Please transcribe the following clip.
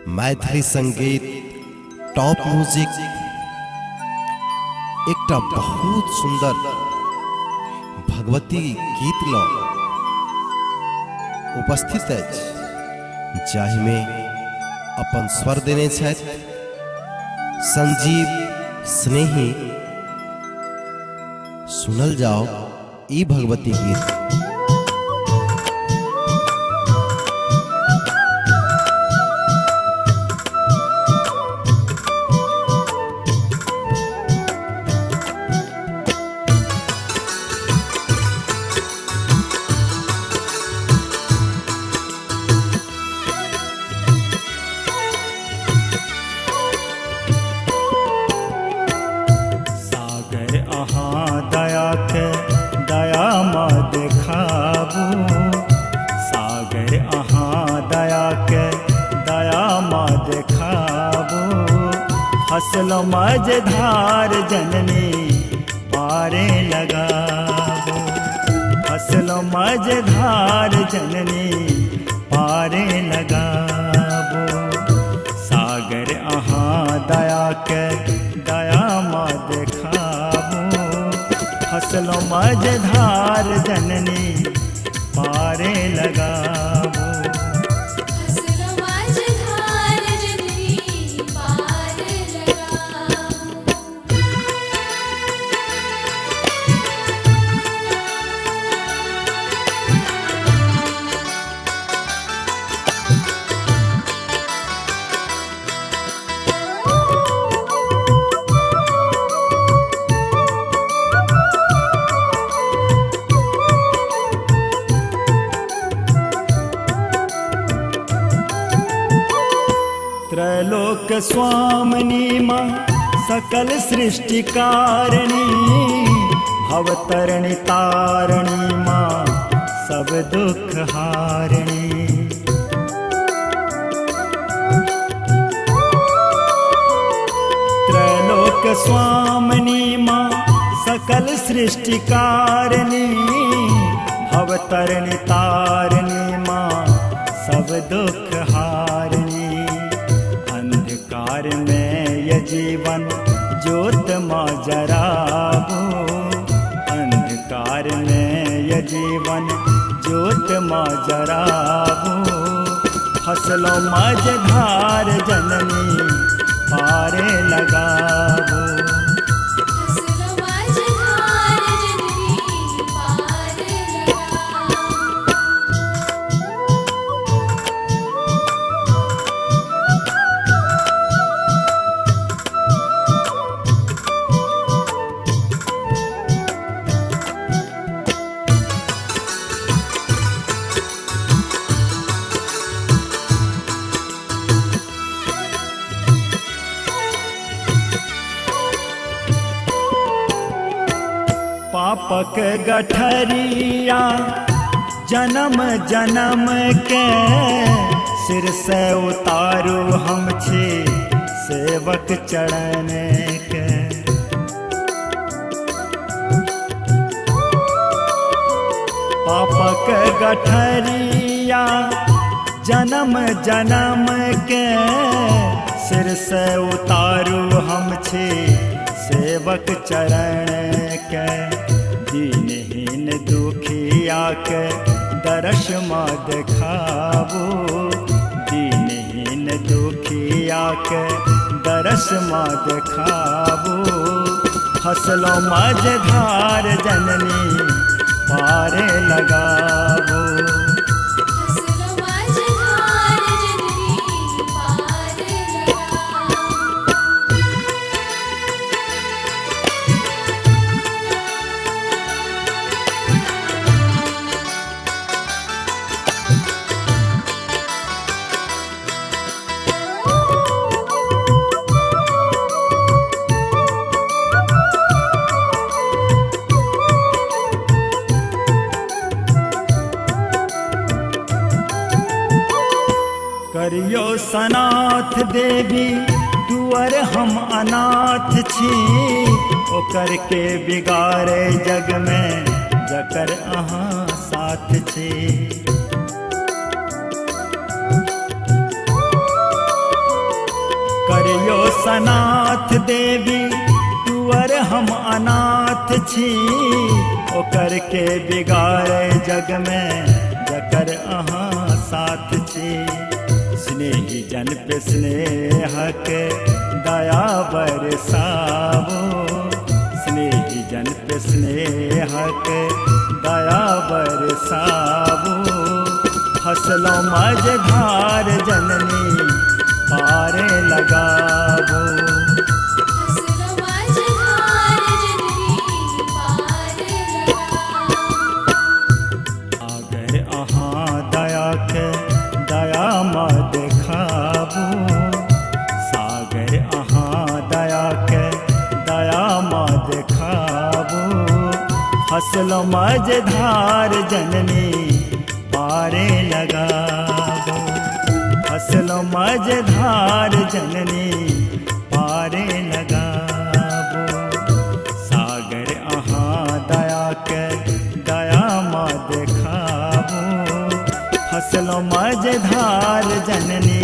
मैथिली संगीत top music एकटा बहुत सुंदर भगवती गीत ल उपस्थित अछि जाहि में अपन स्वर देने छथि संजीव स्नेही। सुनल जाओ ई भगवती गीत। दया माँ देखाबू सागर अहाँ दया के दया माँ देखाबू फसल मझधार जननी पारे लगाबू फसल मझधार जननी पारे लगाबू सागर अहाँ दया के दया माँ देखाबू फसल मझधार जननी पारे लगाबू फसल मझधार जननी पारे लगाबू। त्रैलोक स्वामिनी माँ सकल सृष्टि कारिणी भवतरणी तारिणी माँ सब दुख हारिणी त्रैलोक स्वामिनी माँ सकल सृष्टि कारिणी भवतरणी तारिणी माँ सब दुख हारिणी अंधकार में ये जीवन ज्योत माँ जराबू अंधकार में ये जीवन ज्योत माँ जराबू फसलों मझधार जननी पारे लगाबू फसल मझधार जननी पारे लगाबू। पापक गठरिया जन्म जन्म के सिर से उतारू हम छे सेवक चरण के पापक गठरिया जन्म जन्म के सिर से उतारू हम छे सेवक चरण के दीनहीन दुखिया के दर्श माँ देखाबू दीनहीन दुखिया के दर्श माँ देखाबू फसलों मझधार जननी पारे लगाबू फसल मझधार जननी पारे लगाबू। करियो सनाथ देवी दुअर हम अनाथ छी ओकर के बिगाड़े जग में जकर अहाँ साथ छी करियो सनाथ देवी तुअर हम अनाथ छी, ओकर के बिगाड़े जग में जकर अहाँ साथ छी। स्नेही जन पे स्नेह के दया बरसावो, स्नेही जन पे स्नेह के दया बरसावो। फसलों मझधार जननी पारे लगावो, फसलों मझधार जननी पार लगावो। अगर अहाँ दया के दया मा देखाबू, सागर अहाँ दया के दया मा देखाबू। फसलों मझधार जननी पारे लगावो, फसलों मझधार जननी पारे लगावो। सागर अहाँ दया के दया मा देखावो, फसलों मझधार जननी